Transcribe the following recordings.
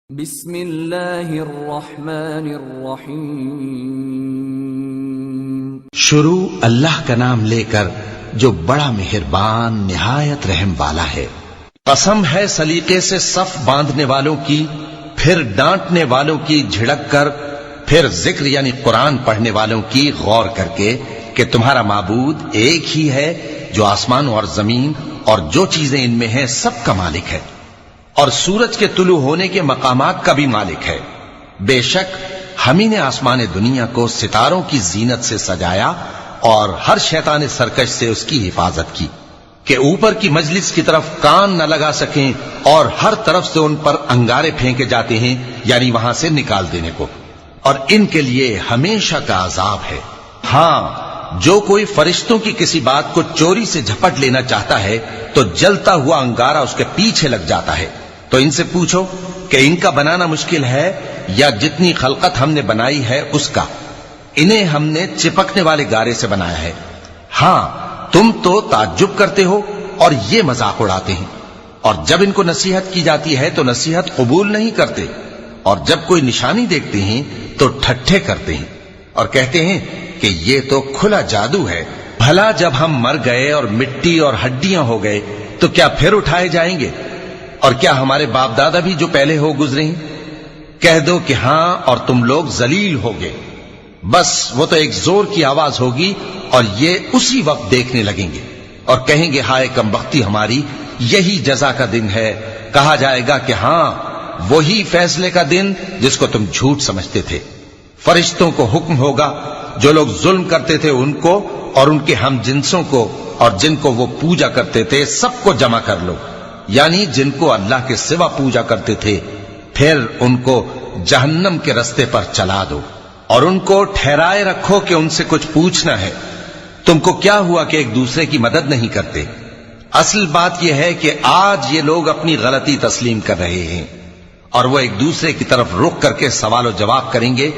بسم اللہ الرحمن الرحیم۔ شروع اللہ کا نام لے کر جو بڑا مہربان نہایت رحم والا ہے۔ قسم ہے سلیقے سے صف باندھنے والوں کی، پھر ڈانٹنے والوں کی جھڑک کر، پھر ذکر یعنی قرآن پڑھنے والوں کی غور کر کے کہ تمہارا معبود ایک ہی ہے جو آسمان اور زمین اور جو چیزیں ان میں ہیں سب کا مالک ہے، اور سورج کے طلوع ہونے کے مقامات کا بھی مالک ہے۔ بے شک ہم ہی نے آسمان دنیا کو ستاروں کی زینت سے سجایا اور ہر شیطان سرکش سے اس کی حفاظت کی کہ اوپر کی مجلس کی طرف کان نہ لگا سکیں، اور ہر طرف سے ان پر انگارے پھینکے جاتے ہیں یعنی وہاں سے نکال دینے کو، اور ان کے لیے ہمیشہ کا عذاب ہے۔ ہاں، جو کوئی فرشتوں کی کسی بات کو چوری سے جھپٹ لینا چاہتا ہے تو جلتا ہوا انگارہ اس کے پیچھے لگ جاتا ہے۔ تو ان سے پوچھو کہ ان کا بنانا مشکل ہے یا جتنی خلقت ہم نے بنائی ہے اس کا؟ انہیں ہم نے چپکنے والے گارے سے بنایا ہے۔ ہاں، تم تو تعجب کرتے ہو اور یہ مذاق اڑاتے ہیں، اور جب ان کو نصیحت کی جاتی ہے تو نصیحت قبول نہیں کرتے، اور جب کوئی نشانی دیکھتے ہیں تو ٹھٹھے کرتے ہیں اور کہتے ہیں کہ یہ تو کھلا جادو ہے۔ بھلا جب ہم مر گئے اور مٹی اور ہڈیاں ہو گئے تو کیا پھر اٹھائے جائیں گے؟ اور کیا ہمارے باپ دادا بھی جو پہلے ہو گزرے ہیں؟ کہہ دو کہ ہاں، اور تم لوگ ذلیل ہوگے۔ بس وہ تو ایک زور کی آواز ہوگی اور یہ اسی وقت دیکھنے لگیں گے اور کہیں گے ہائے کم بختی ہماری، یہی جزا کا دن ہے۔ کہا جائے گا کہ ہاں، وہی فیصلے کا دن جس کو تم جھوٹ سمجھتے تھے۔ فرشتوں کو حکم ہوگا جو لوگ ظلم کرتے تھے ان کو اور ان کے ہم جنسوں کو اور جن کو وہ پوجا کرتے تھے سب کو جمع کر لو، یعنی جن کو اللہ کے سوا پوجا کرتے تھے، پھر ان کو جہنم کے رستے پر چلا دو اور ان کو ٹھہرائے رکھو کہ ان سے کچھ پوچھنا ہے۔ تم کو کیا ہوا کہ ایک دوسرے کی مدد نہیں کرتے؟ اصل بات یہ ہے کہ آج یہ لوگ اپنی غلطی تسلیم کر رہے ہیں اور وہ ایک دوسرے کی طرف رخ کر کے سوال و جواب کریں گے۔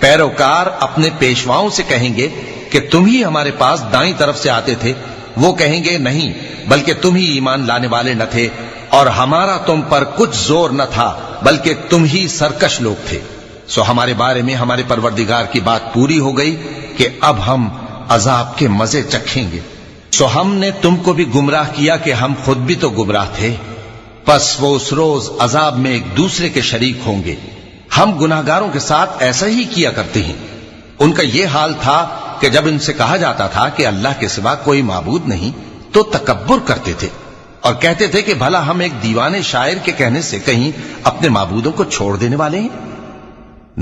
پیروکار اپنے پیشواؤں سے کہیں گے کہ تم ہی ہمارے پاس دائیں طرف سے آتے تھے۔ وہ کہیں گے نہیں، بلکہ تم ہی ایمان لانے والے نہ تھے، اور ہمارا تم پر کچھ زور نہ تھا، بلکہ تم ہی سرکش لوگ تھے۔ سو ہمارے بارے میں ہمارے پروردگار کی بات پوری ہو گئی کہ اب ہم عذاب کے مزے چکھیں گے۔ سو ہم نے تم کو بھی گمراہ کیا کہ ہم خود بھی تو گمراہ تھے، پس وہ اس روز عذاب میں ایک دوسرے کے شریک ہوں گے۔ ہم گناہگاروں کے ساتھ ایسا ہی کیا کرتے ہیں۔ ان کا یہ حال تھا کہ جب ان سے کہا جاتا تھا کہ اللہ کے سوا کوئی معبود نہیں تو تکبر کرتے تھے اور کہتے تھے کہ بھلا ہم ایک دیوانے شاعر کے کہنے سے کہیں اپنے معبودوں کو چھوڑ دینے والے ہیں؟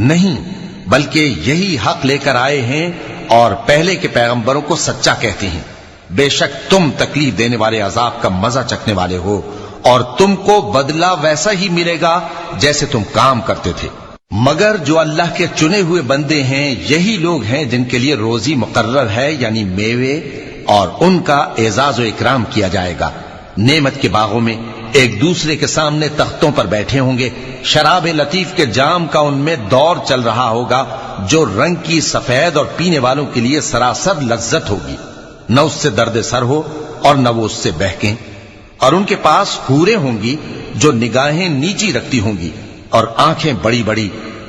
نہیں، بلکہ یہی حق لے کر آئے ہیں اور پہلے کے پیغمبروں کو سچا کہتے ہیں۔ بے شک تم تکلیف دینے والے عذاب کا مزہ چکھنے والے ہو، اور تم کو بدلہ ویسا ہی ملے گا جیسے تم کام کرتے تھے۔ مگر جو اللہ کے چنے ہوئے بندے ہیں یہی لوگ ہیں جن کے لیے روزی مقرر ہے، یعنی میوے، اور ان کا اعزاز و اکرام کیا جائے گا۔ نعمت کے باغوں میں ایک دوسرے کے سامنے تختوں پر بیٹھے ہوں گے، شراب لطیف کے جام کا ان میں دور چل رہا ہوگا جو رنگ کی سفید اور پینے والوں کے لیے سراسر لذت ہوگی، نہ اس سے درد سر ہو اور نہ وہ اس سے بہکیں۔ اور ان کے پاس حوریں ہوں گی جو نگاہیں نیچی رکھتی ہوں گی اور آنکھیں بڑی بڑی،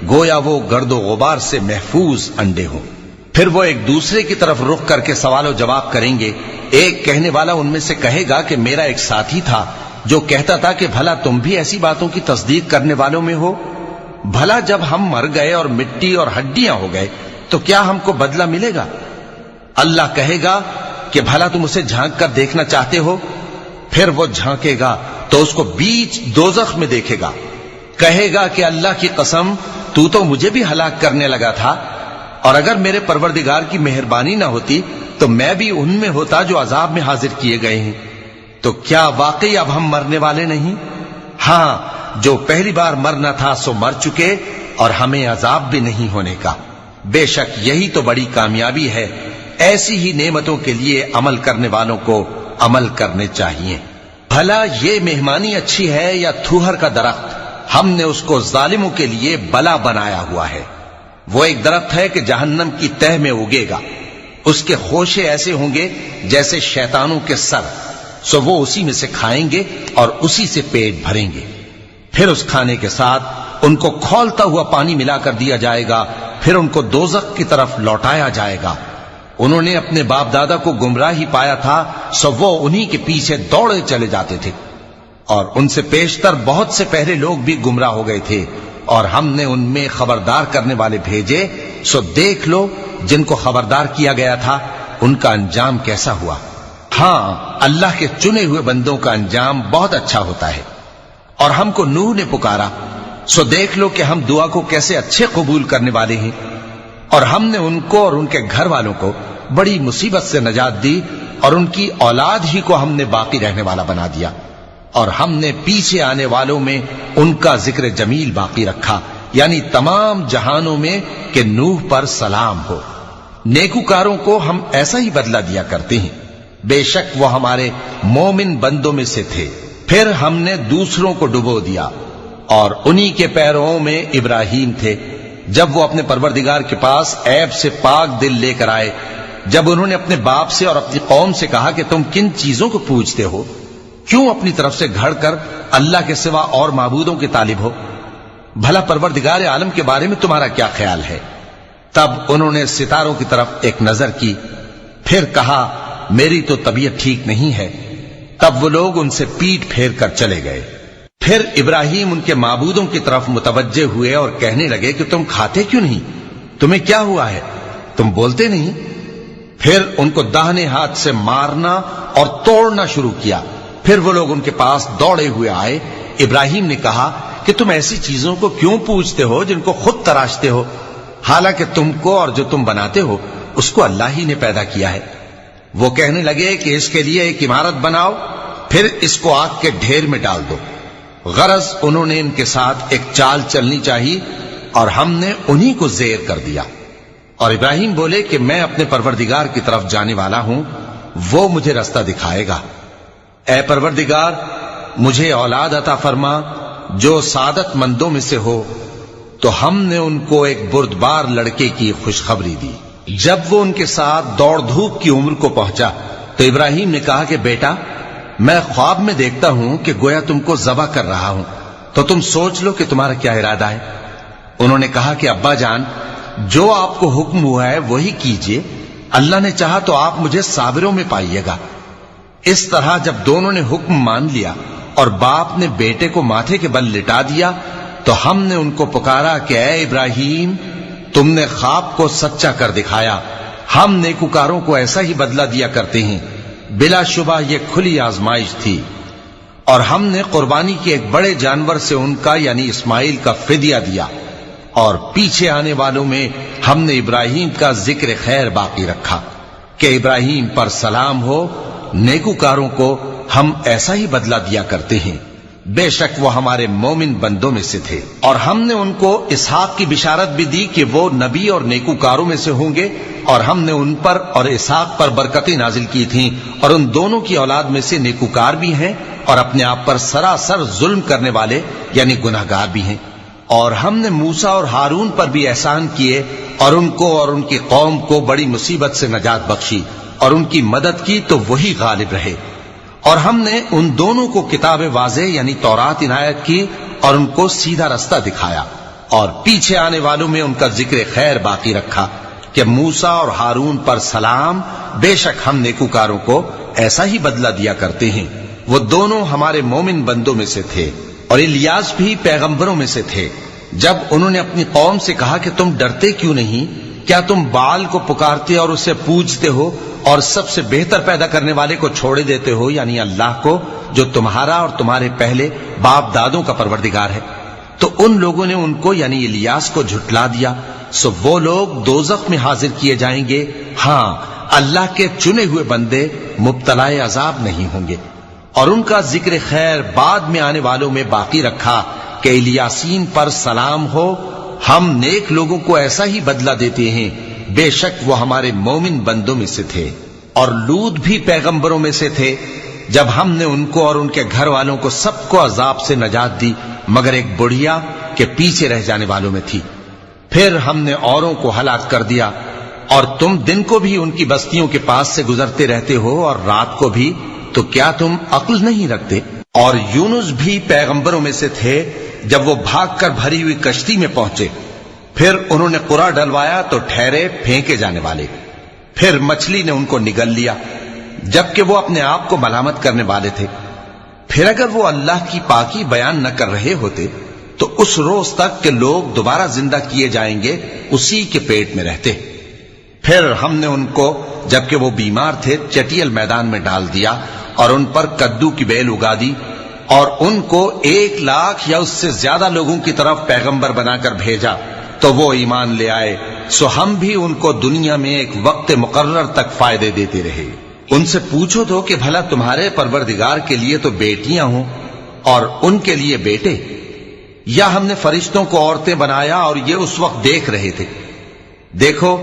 گویا وہ گرد و غبار سے محفوظ انڈے ہوں۔ پھر وہ ایک دوسرے کی طرف رخ کر کے سوال و جواب کریں گے۔ ایک کہنے والا ان میں سے کہے گا کہ میرا ایک ساتھی تھا جو کہتا تھا کہ بھلا تم بھی ایسی باتوں کی تصدیق کرنے والوں میں ہو؟ بھلا جب ہم مر گئے اور مٹی اور ہڈیاں ہو گئے تو کیا ہم کو بدلہ ملے گا؟ اللہ کہے گا کہ بھلا تم اسے جھانک کر دیکھنا چاہتے ہو؟ پھر وہ جھانکے گا تو اس کو بیچ دوزخ میں دیکھے گا، کہے گا کہ اللہ کی قسم تو مجھے بھی ہلاک کرنے لگا تھا، اور اگر میرے پروردگار کی مہربانی نہ ہوتی تو میں بھی ان میں ہوتا جو عذاب میں حاضر کیے گئے ہیں۔ تو کیا واقعی اب ہم مرنے والے نہیں؟ ہاں، جو پہلی بار مرنا تھا سو مر چکے، اور ہمیں عذاب بھی نہیں ہونے کا۔ بے شک یہی تو بڑی کامیابی ہے۔ ایسی ہی نعمتوں کے لیے عمل کرنے والوں کو عمل کرنے چاہیے۔ بھلا یہ مہمانی اچھی ہے یا تھوہر کا درخت؟ ہم نے اس کو ظالموں کے لیے بلا بنایا ہوا ہے۔ وہ ایک درخت ہے کہ جہنم کی تہ میں اگے گا، اس کے خوشے ایسے ہوں گے جیسے شیطانوں کے سر، سو وہ اسی میں سے کھائیں گے اور اسی سے پیٹ بھریں گے۔ پھر اس کھانے کے ساتھ ان کو کھولتا ہوا پانی ملا کر دیا جائے گا، پھر ان کو دوزخ کی طرف لوٹایا جائے گا۔ انہوں نے اپنے باپ دادا کو گمراہی پایا تھا، سو وہ انہی کے پیچھے دوڑے چلے جاتے تھے، اور ان سے پیشتر بہت سے پہلے لوگ بھی گمراہ ہو گئے تھے، اور ہم نے ان میں خبردار کرنے والے بھیجے، سو دیکھ لو جن کو خبردار کیا گیا تھا ان کا انجام کیسا ہوا۔ ہاں، اللہ کے چنے ہوئے بندوں کا انجام بہت اچھا ہوتا ہے۔ اور ہم کو نوح نے پکارا، سو دیکھ لو کہ ہم دعا کو کیسے اچھے قبول کرنے والے ہیں، اور ہم نے ان کو اور ان کے گھر والوں کو بڑی مصیبت سے نجات دی، اور ان کی اولاد ہی کو ہم نے باقی رہنے والا بنا دیا، اور ہم نے پیچھے آنے والوں میں ان کا ذکر جمیل باقی رکھا، یعنی تمام جہانوں میں کہ نوح پر سلام ہو۔ نیکوکاروں کو ہم ایسا ہی بدلہ دیا کرتے ہیں، بے شک وہ ہمارے مومن بندوں میں سے تھے۔ پھر ہم نے دوسروں کو ڈبو دیا، اور انہی کے پیروں میں ابراہیم تھے، جب وہ اپنے پروردگار کے پاس عیب سے پاک دل لے کر آئے، جب انہوں نے اپنے باپ سے اور اپنی قوم سے کہا کہ تم کن چیزوں کو پوجتے ہو، کیوں اپنی طرف سے گھڑ کر اللہ کے سوا اور معبودوں کے طالب ہو؟ بھلا پروردگار عالم کے بارے میں تمہارا کیا خیال ہے؟ تب انہوں نے ستاروں کی طرف ایک نظر کی، پھر کہا میری تو طبیعت ٹھیک نہیں ہے۔ تب وہ لوگ ان سے پیٹ پھیر کر چلے گئے۔ پھر ابراہیم ان کے معبودوں کی طرف متوجہ ہوئے اور کہنے لگے کہ تم کھاتے کیوں نہیں؟ تمہیں کیا ہوا ہے؟ تم بولتے نہیں؟ پھر ان کو داہنے ہاتھ سے مارنا اور توڑنا شروع کیا۔ پھر وہ لوگ ان کے پاس دوڑے ہوئے آئے۔ ابراہیم نے کہا کہ تم ایسی چیزوں کو کیوں پوجتے ہو جن کو خود تراشتے ہو، حالانکہ تم کو اور جو تم بناتے ہو اس کو اللہ ہی نے پیدا کیا ہے۔ وہ کہنے لگے کہ اس کے لیے ایک عمارت بناؤ، پھر اس کو آگ کے ڈھیر میں ڈال دو۔ غرض انہوں نے ان کے ساتھ ایک چال چلنی چاہیے، اور ہم نے انہی کو زیر کر دیا۔ اور ابراہیم بولے کہ میں اپنے پروردگار کی طرف جانے والا ہوں، وہ مجھے رستہ دکھائے گا۔ اے پروردگار، مجھے اولاد عطا فرما جو سعادت مندوں میں سے ہو۔ تو ہم نے ان کو ایک بردبار لڑکے کی خوشخبری دی۔ جب وہ ان کے ساتھ دوڑ دھوپ کی عمر کو پہنچا تو ابراہیم نے کہا کہ بیٹا، میں خواب میں دیکھتا ہوں کہ گویا تم کو ذبح کر رہا ہوں، تو تم سوچ لو کہ تمہارا کیا ارادہ ہے۔ انہوں نے کہا کہ ابا جان، جو آپ کو حکم ہوا ہے وہی کیجئے، اللہ نے چاہا تو آپ مجھے صابروں میں پائیے گا۔ اس طرح جب دونوں نے حکم مان لیا اور باپ نے بیٹے کو ماتھے کے بل لٹا دیا، تو ہم نے ان کو پکارا کہ اے ابراہیم، تم نے خواب کو سچا کر دکھایا، ہم نیکوکاروں کو ایسا ہی بدلہ دیا کرتے ہیں۔ بلا شبہ یہ کھلی آزمائش تھی، اور ہم نے قربانی کے ایک بڑے جانور سے ان کا یعنی اسماعیل کا فدیہ دیا، اور پیچھے آنے والوں میں ہم نے ابراہیم کا ذکر خیر باقی رکھا کہ ابراہیم پر سلام ہو۔ نیکوکاروں کو ہم ایسا ہی بدلہ دیا کرتے ہیں، بے شک وہ ہمارے مومن بندوں میں سے تھے۔ اور ہم نے ان کو اسحاق کی بشارت بھی دی کہ وہ نبی اور نیکوکاروں میں سے ہوں گے، اور ہم نے ان پر اور اسحاق پر برکتیں نازل کی تھیں، اور ان دونوں کی اولاد میں سے نیکوکار بھی ہیں اور اپنے آپ پر سراسر ظلم کرنے والے یعنی گناہگار بھی ہیں۔ اور ہم نے موسیٰ اور ہارون پر بھی احسان کیے، اور ان کو اور ان کی قوم کو بڑی مصیبت سے نجات بخشی، اور ان کی مدد کی تو وہی غالب رہے۔ اور ہم نے ان دونوں کو کتاب واضح یعنی تورات عنایت کی، اور ان کو سیدھا رستہ دکھایا، اور پیچھے آنے والوں میں ان کا ذکر خیر باقی رکھا کہ موسیٰ اور ہارون پر سلام، بے شک ہم نیکوکاروں کو ایسا ہی بدلہ دیا کرتے ہیں۔ وہ دونوں ہمارے مومن بندوں میں سے تھے، اور الیاس بھی پیغمبروں میں سے تھے۔ جب انہوں نے اپنی قوم سے کہا کہ تم ڈرتے کیوں نہیں؟ کیا تم بال کو پکارتے اور اسے پوجتے ہو، اور سب سے بہتر پیدا کرنے والے کو چھوڑے دیتے ہو یعنی اللہ کو، جو تمہارا اور تمہارے پہلے باپ دادوں کا پروردگار ہے؟ تو ان لوگوں نے ان کو یعنی الیاس کو جھٹلا دیا، سو وہ لوگ دوزخ میں حاضر کیے جائیں گے۔ ہاں، اللہ کے چنے ہوئے بندے مبتلا عذاب نہیں ہوں گے۔ اور ان کا ذکر خیر بعد میں آنے والوں میں باقی رکھا کہ الیاسین پر سلام ہو، ہم نیک لوگوں کو ایسا ہی بدلہ دیتے ہیں، بے شک وہ ہمارے مومن بندوں میں سے تھے۔ اور لوط بھی پیغمبروں میں سے تھے، جب ہم نے ان کو اور ان کے گھر والوں کو سب کو عذاب سے نجات دی مگر ایک بڑھیا کہ پیچھے رہ جانے والوں میں تھی۔ پھر ہم نے اوروں کو ہلاک کر دیا، اور تم دن کو بھی ان کی بستیوں کے پاس سے گزرتے رہتے ہو اور رات کو بھی، تو کیا تم عقل نہیں رکھتے؟ اور یونس بھی پیغمبروں میں سے تھے، جب وہ بھاگ کر بھری ہوئی کشتی میں پہنچے، پھر انہوں نے قرعہ ڈلوایا تو ٹھہرے پھینکے جانے والے، پھر مچھلی نے ان کو نگل لیا جبکہ وہ اپنے آپ کو ملامت کرنے والے تھے۔ پھر اگر وہ اللہ کی پاکی بیان نہ کر رہے ہوتے تو اس روز تک کہ لوگ دوبارہ زندہ کیے جائیں گے اسی کے پیٹ میں رہتے۔ پھر ہم نے ان کو جبکہ وہ بیمار تھے چٹیل میدان میں ڈال دیا اور ان پر کدو کی بیل اگا دی، اور ان کو 1,00,000 یا اس سے زیادہ لوگوں کی طرف پیغمبر بنا کر بھیجا تو وہ ایمان لے آئے، سو ہم بھی ان کو دنیا میں ایک وقت مقرر تک فائدے دیتے رہے۔ ان سے پوچھو تو کہ بھلا تمہارے پروردگار کے لیے تو بیٹیاں ہوں اور ان کے لیے بیٹے، یا ہم نے فرشتوں کو عورتیں بنایا اور یہ اس وقت دیکھ رہے تھے؟ دیکھو،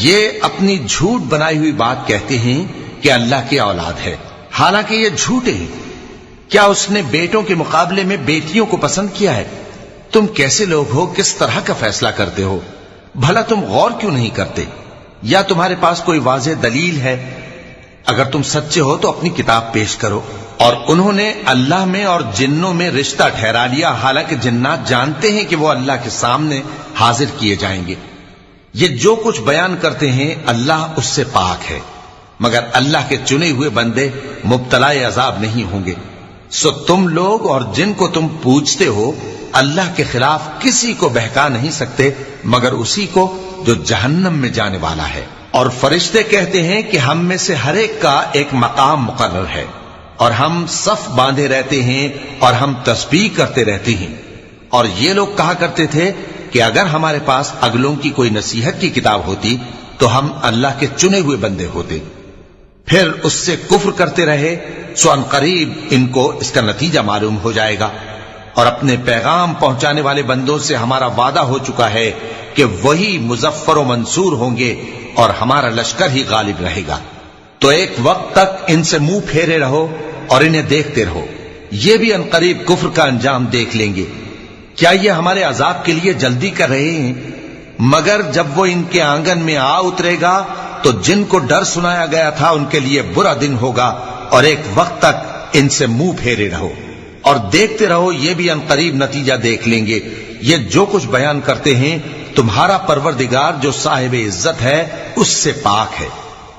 یہ اپنی جھوٹ بنائی ہوئی بات کہتے ہیں کہ اللہ کی اولاد ہے، حالانکہ یہ جھوٹے ہیں۔ کیا اس نے بیٹوں کے مقابلے میں بیٹیوں کو پسند کیا ہے؟ تم کیسے لوگ ہو، کس طرح کا فیصلہ کرتے ہو؟ بھلا تم غور کیوں نہیں کرتے؟ یا تمہارے پاس کوئی واضح دلیل ہے؟ اگر تم سچے ہو تو اپنی کتاب پیش کرو۔ اور انہوں نے اللہ میں اور جنوں میں رشتہ ٹھہرا لیا، حالانکہ جنات جانتے ہیں کہ وہ اللہ کے سامنے حاضر کیے جائیں گے۔ یہ جو کچھ بیان کرتے ہیں اللہ اس سے پاک ہے، مگر اللہ کے چنے ہوئے بندے مبتلا عذاب نہیں ہوں گے۔ سو تم لوگ اور جن کو تم پوجتے ہو اللہ کے خلاف کسی کو بہکا نہیں سکتے مگر اسی کو جو جہنم میں جانے والا ہے۔ اور فرشتے کہتے ہیں کہ ہم میں سے ہر ایک کا ایک مقام مقرر ہے، اور ہم صف باندھے رہتے ہیں اور ہم تسبیح کرتے رہتے ہیں۔ اور یہ لوگ کہا کرتے تھے کہ اگر ہمارے پاس اگلوں کی کوئی نصیحت کی کتاب ہوتی تو ہم اللہ کے چنے ہوئے بندے ہوتے۔ پھر اس سے کفر کرتے رہے، سو ان قریب ان کو اس کا نتیجہ معلوم ہو جائے گا۔ اور اپنے پیغام پہنچانے والے بندوں سے ہمارا وعدہ ہو چکا ہے کہ وہی مظفر و منصور ہوں گے اور ہمارا لشکر ہی غالب رہے گا۔ تو ایک وقت تک ان سے منہ پھیرے رہو اور انہیں دیکھتے رہو، یہ بھی ان قریب کفر کا انجام دیکھ لیں گے۔ کیا یہ ہمارے عذاب کے لیے جلدی کر رہے ہیں؟ مگر جب وہ ان کے آنگن میں آ اترے گا تو جن کو ڈر سنایا گیا تھا ان کے لیے برا دن ہوگا، اور ایک وقت تک ان سے منہ پھیرے رہو اور دیکھتے رہو، یہ بھی ان قریب نتیجہ دیکھ لیں گے۔ یہ جو کچھ بیان کرتے ہیں تمہارا پروردگار جو صاحب عزت ہے اس سے پاک ہے،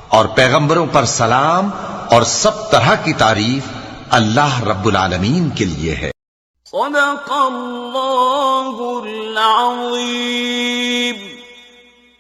اور پیغمبروں پر سلام اور سب طرح کی تعریف اللہ رب العالمین کے لیے ہے۔ صدق اللہ العظیم۔